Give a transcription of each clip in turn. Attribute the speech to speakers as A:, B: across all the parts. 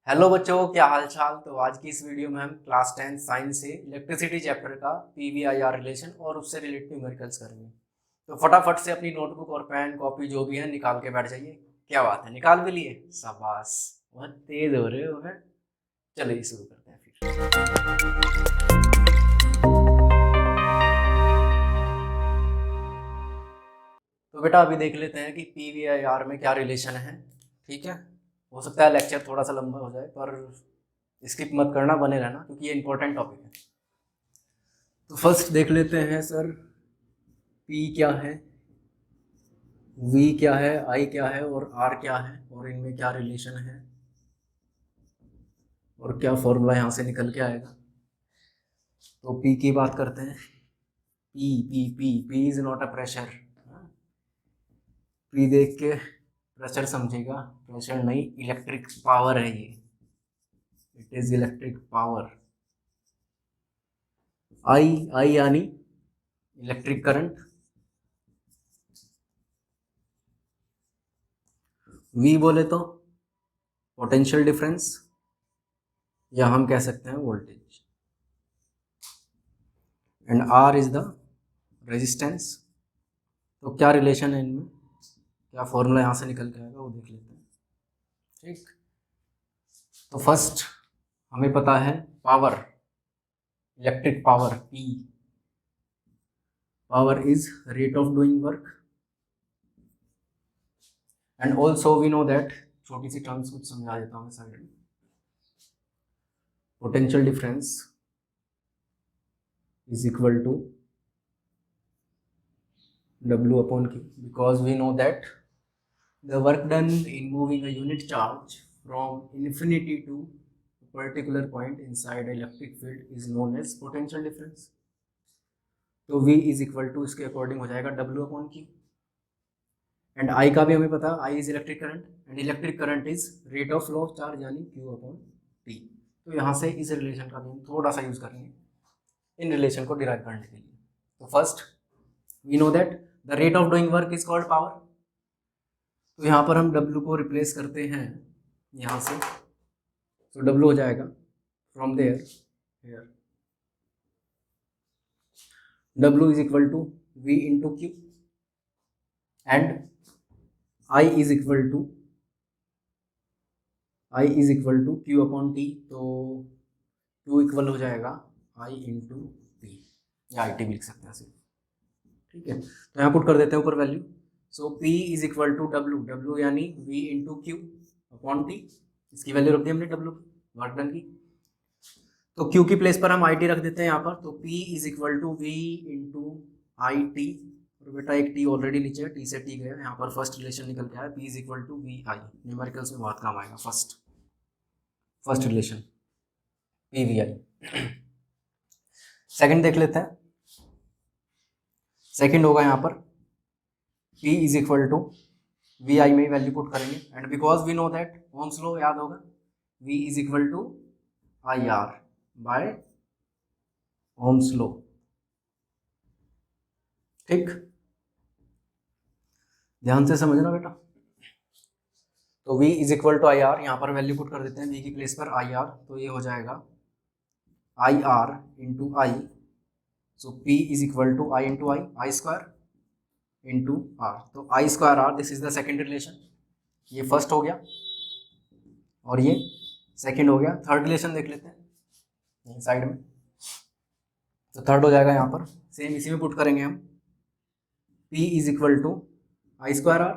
A: Hello बच्चों, क्या हाल चाल। तो आज की इस वीडियो में हम क्लास 10 साइंस से इलेक्ट्रिसिटी चैप्टर का पीवीआईआर रिलेशन और उससे रिलेटेड न्यूमेरिकल्स करेंगे। तो फटाफट से अपनी नोटबुक और पेन कॉपी जो भी है निकाल के बैठ जाइए। क्या बात है, निकाल भी लिए? शाबाश, बहुत तेज हो रहे हो। है, चलिए शुरू करते हैं फिर। तो बेटा अभी देख लेते हैं कि पीवीआईआर में क्या रिलेशन है। ठीक है, हो सकता है लेक्चर थोड़ा सा लंबा हो जाए, पर स्किप मत करना, बने रहना, क्योंकि ये इंपॉर्टेंट टॉपिक है। तो फर्स्ट देख लेते हैं सर, P क्या है, V क्या है, I क्या है और R क्या है, और इनमें क्या रिलेशन है और क्या फॉर्मूला यहाँ से निकल के आएगा। तो P की बात करते हैं। P is not a pressure. P देख के प्रेशर समझेगा, प्रेशर नहीं, इलेक्ट्रिक पावर है ये। It is electric power. I यानी इलेक्ट्रिक करंट। V बोले तो पोटेंशियल डिफरेंस, या हम कह सकते हैं voltage. And R is the resistance. तो क्या रिलेशन है इनमें, क्या फॉर्मूला यहाँ से निकल के आएगा वो देख लेते हैं। ठीक, तो फर्स्ट हमें पता है power, electric power P, power is rate of doing work. And also we know that, छोटी सी टर्म्स कुछ समझा देता हूँ साइड में। Potential difference is equal to W upon Q, because we know that the work done in moving a unit charge from infinity to a particular point inside electric field is known as potential difference. तो V is equal to इसके according हो जाएगा W upon Q। And I का भी हमें पता है, I is electric current and electric current is rate of flow of charge यानी Q अपॉन T। तो यहाँ से इस रिलेशन का भी हम थोड़ा सा यूज करेंगे इन रिलेशन को डिराइव करने के लिए। तो first we know that the rate of doing work is called power. तो यहाँ पर हम W को रिप्लेस करते हैं यहाँ से, तो W हो जाएगा from there here W is equal to V into Q and I is equal to Q upon T। तो Q इक्वल हो जाएगा I इंटू P, या IT भी लिख सकते हैं सिर्फ। ठीक है, तो यहाँ पुट कर देते हैं ऊपर value. So P is equal to W यानी V into Q upon T। इसकी वैल्यू रख दी हमने W वर्क डन की। तो Q की प्लेस पर हम IT रख देते हैं यहाँ पर। तो P is equal to V into IT, और बेटा एक T ऑलरेडी नीचे है, T से T गया, यहाँ पर फर्स्ट रिलेशन निकल के आया, P is equal to VI। Numericals में बहुत काम आएगा फर्स्ट रिलेशन PVI। सेकंड देख लेते हैं। सेकंड होगा यहाँ पर P is equal to VI में वैल्यू पुट करेंगे, and because we know that Ohm's law याद होगा, V is equal to IR by Ohm's law. ठीक, ध्यान से समझना बेटा। तो V is equal to IR, यहाँ पर वैल्यू पुट कर देते हैं V की प्लेस पर IR। तो ये हो जाएगा IR इंटू I। सो P is equal to I into I square into R। तो I square R, this is the second relation. ये फर्स्ट हो गया और ये सेकेंड हो गया। थर्ड रिलेशन देख लेते हैं साइड में। तो थर्ड हो जाएगा यहाँ पर, सेम इसी में पुट करेंगे हम, P is equal to I square R।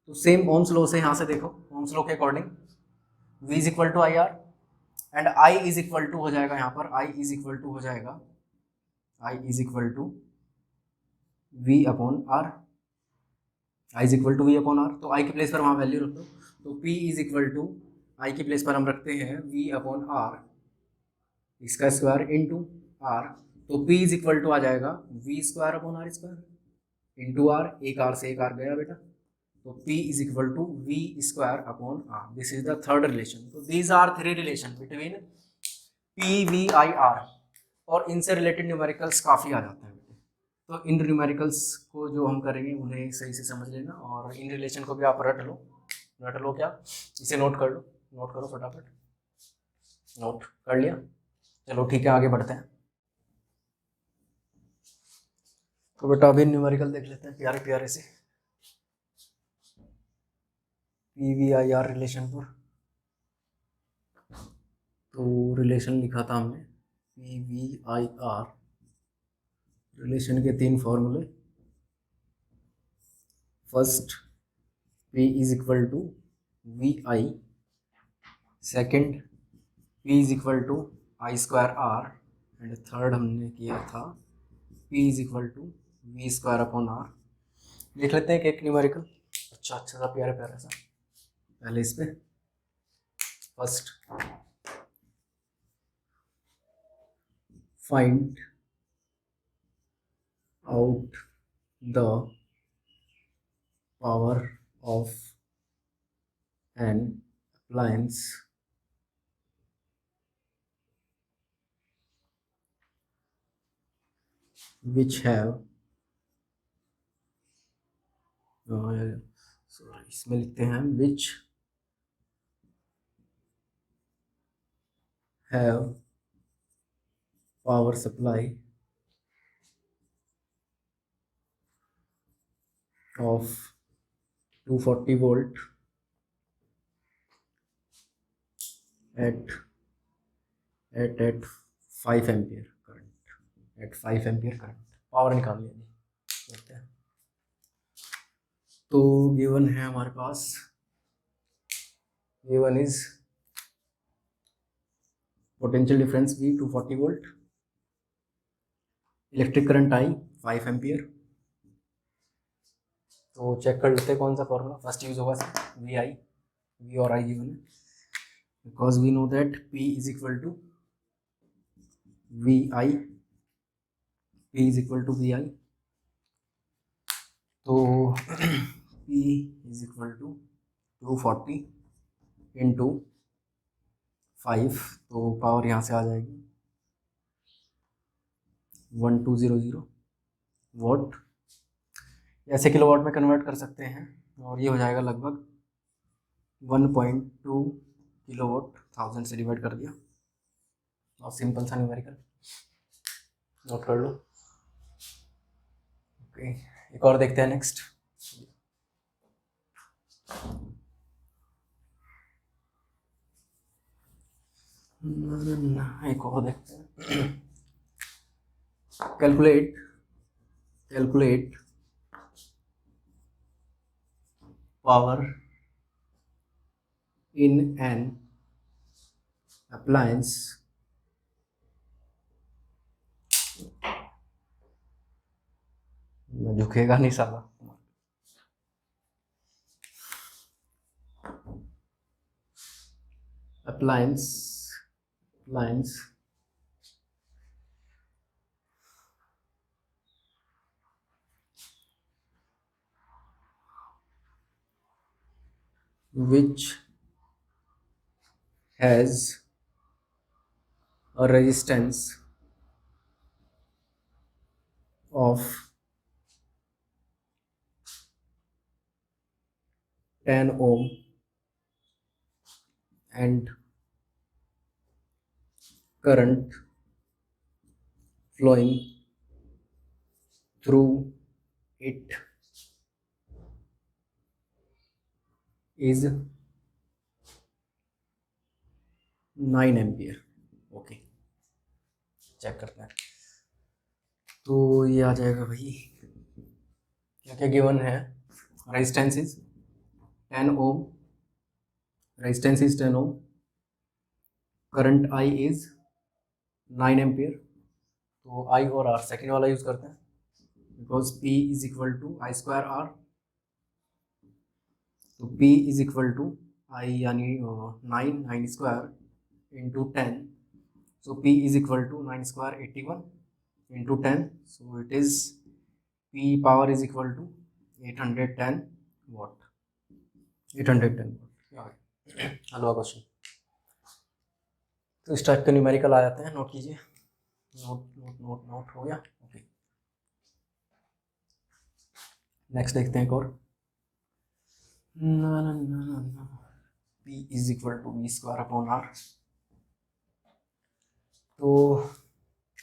A: तो सेम ओम्स लॉ से यहाँ से देखो, ओम्स लॉ के according V is equal to IR and I is equal to हो जाएगा यहाँ पर, I इज इक्वल टू हो जाएगा V upon R। I is equal to V upon R। तो I की प्लेस पर वहाँ वैल्यू रख दो। तो P is equal to I की प्लेस पर हम रखते हैं V अपॉन R, इसका स्क्वायर इंटू R। तो P इज इक्वल टू आ जाएगा V square upon R square into R। एक R से एक R गया बेटा। तो P is equal to V square upon R। This is the third relation. तो these are three relation between P V I R, और इनसे related numericals काफ़ी आ जाते हैं। तो इन न्यूमेरिकल्स को जो हम करेंगे उन्हें सही से समझ लेना, और इन रिलेशन को भी आप रट लो क्या, इसे नोट कर लो। नोट करो फटाफट, नोट कर लिया? चलो ठीक है, आगे बढ़ते हैं। तो बेटा अभी न्यूमेरिकल देख लेते हैं प्यारे प्यारे से, PVIR रिलेशन पर। तो रिलेशन लिखा था हमने PVIR रिलेशन के 3 फॉर्मूले। First, P is equal to VI, second P is equal to I square R, and third हमने किया था P is equal to V square upon R। देख लेते हैं एक न्यूमेरिकल, अच्छा सा प्यारा प्यारा सा। पहले इस पे first, find out the power of an appliance which have, sorry इसमें लिखते हैं which have power supply of 240 volt at 5 ampere current, at 5 ampere current. Power निकाल लिया जी, देखते हैं। तो गिवन है हमारे पास, given is potential difference V 240 volt, electric current I 5 ampere. तो चेक कर लेते हैं कौन सा फॉर्मूला फर्स्ट यूज होगा। VI, V और I गिवन है, because we know that P is equal to VI, P is equal to VI। तो P is equal to 240 into 5, तो पावर यहाँ से आ जाएगी 1200 वॉट, ऐसे किलोवाट में कन्वर्ट कर सकते हैं, और ये हो जाएगा लगभग 1.2 किलोवाट, 1000 से डिवाइड कर दिया, और सिंपल सा न्यूमेरिकल नोट कर लो। ओके, एक और देखते हैं नेक्स्ट। एक और देखते हैं, calculate power in an appliance झुकेगा नहीं साला, appliance which has a resistance of 10 ohm and current flowing through it is 9 ampere. Okay, check करते हैं। तो ये आ जाएगा भाई, क्या क्या गिवन है, resistance is 10 ohm, resistance is 10 ohm, current I is 9 ampere. तो I और R सेकेंड वाला यूज करते हैं, because P is equal to I square R। तो P is equal to I यानी 9 square into 10, so P is equal to 9 square 81 into 10, so it is P power is equal to 810 watt, 810 watt। अगला question, तो इस type के numerical आ जाते हैं, note कीजिए, note हो गया। ओके, नेक्स्ट देखते हैं एक और। P is equal to V square upon R। तो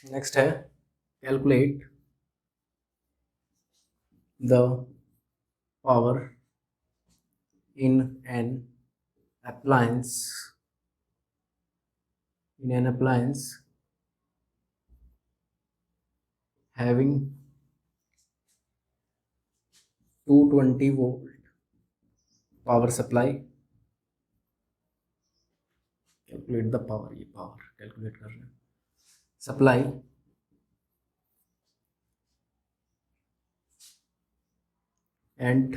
A: नेक्स्ट है calculate the power in an appliance having 220 volt power supply। Calculate the power, ये पावर कैलकुलेट कर रहे हैं, supply and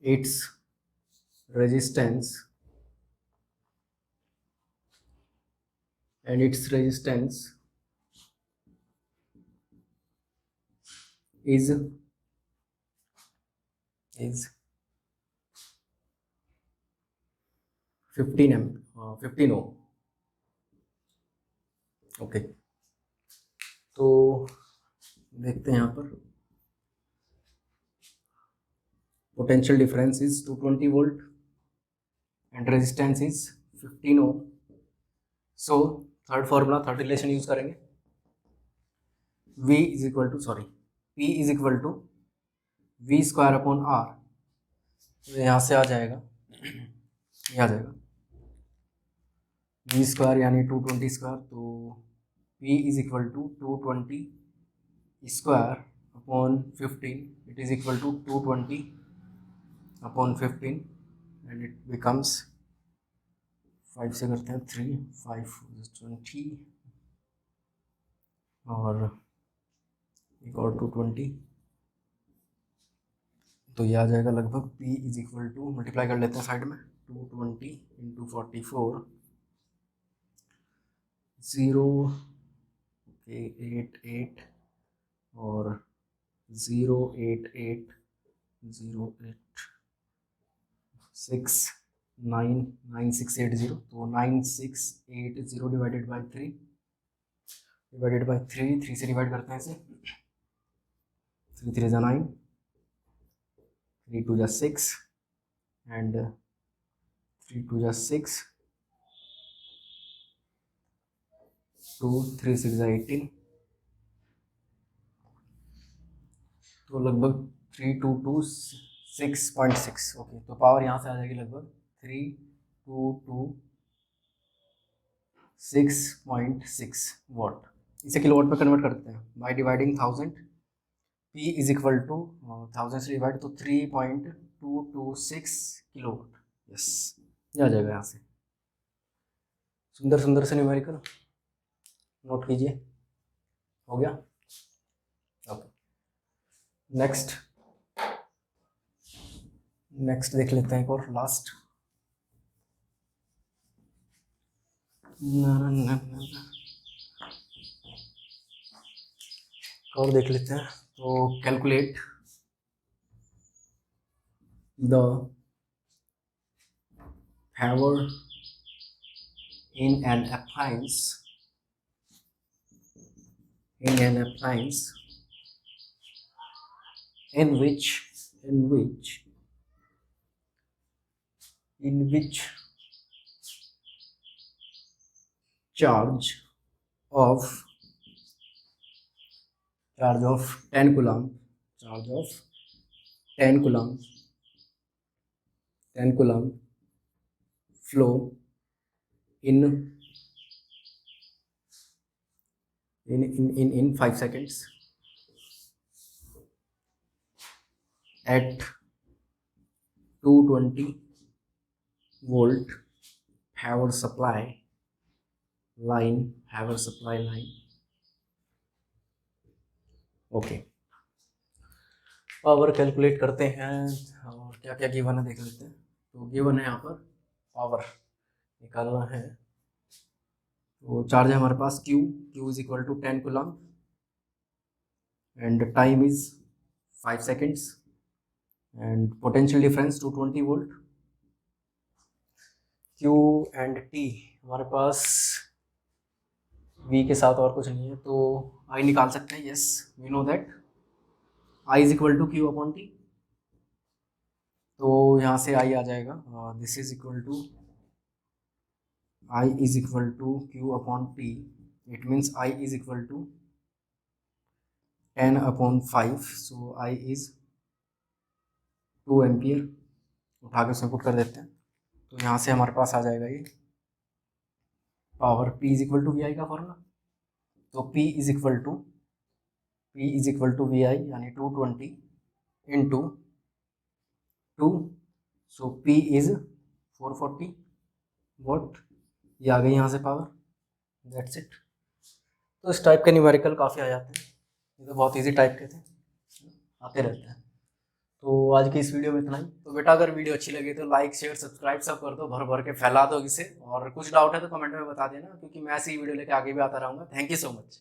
A: its resistance is 15 ohm। Okay, तो देखते हैं यहाँ पर potential difference is 220 volt and resistance is 15 ohm. So third formula, third relation use करेंगे, P is equal to V square upon R। तो यहाँ से आ जाएगा, ये आ जाएगा V स्क्वायर यानी 220 स्क्वायर, तो P is equal to 220 square upon 15, it is equal to 220 upon 15 and it becomes 5 से करते हैं 3, 5 20 और एक और 220, तो ये आ जाएगा लगभग P is equal to, multiply कर लेते हैं साइड में, 220 इंटू 44 088 और 08808699680, तो 9680 डिवाइडेड बाई 3 3 से डिवाइड करते हैं इसे, 3 3 जा 9, 3 2 जा 6 एंड 3 2 जा 6, 2 3 6 जा 18, तो लगभग 3226.6। ओके, तो पावर यहाँ से आ जाएगी लगभग 3226.6 वॉट। इसे किलोवाट में कन्वर्ट करते हैं by dividing 1000। P is equal to 1000 से डिवाइड, तो 3.226 किलोवाट। यस, ये आ जाएगा यहाँ से। सुंदर सुंदर से न्यूमेरिकल नोट कीजिए, हो गया। ओके, नेक्स्ट देख लेते हैं एक और लास्ट। और देख लेते हैं, तो calculate the power in an appliance in which charge of 10 coulomb flow in 5 seconds at 220 volt power supply line। Okay, power calculate करते हैं और क्या क्या गिवन है देख लेते हैं। तो गिवन है यहाँ पर पावर निकालना है, तो चार्ज है हमारे पास Q is equal to 10 coulomb and time is 5 seconds and potential difference 220 volt. Q and T हमारे पास V के साथ और कुछ नहीं है, तो I निकाल सकते हैं। Yes, we know that I is equal to Q upon T। तो यहाँ से आई आ जाएगा, this is equal to I is equal to Q upon T, it means I is equal to 10/5, so I is 2 ampere. उठा के उसमें put कर देते हैं, तो यहाँ से हमारे पास आ जाएगा ये power P is equal to V I का फॉर्मूला। तो P is equal to V I यानी 220 into 2, so P is 440 watt. ये आ गई यहाँ से पावर, दैट्स इट। तो इस टाइप के न्यूमेरिकल काफ़ी आ जाते हैं, ये तो बहुत इजी टाइप के थे, आते रहते हैं। तो आज की इस वीडियो में इतना ही। तो बेटा अगर वीडियो अच्छी लगी तो लाइक शेयर सब्सक्राइब सब कर दो, भर भर के फैला दो इसे, और कुछ डाउट है तो कमेंट में बता देना, क्योंकि मैं ऐसी वीडियो लेके आगे भी आता रहूँगा। Thank you so much.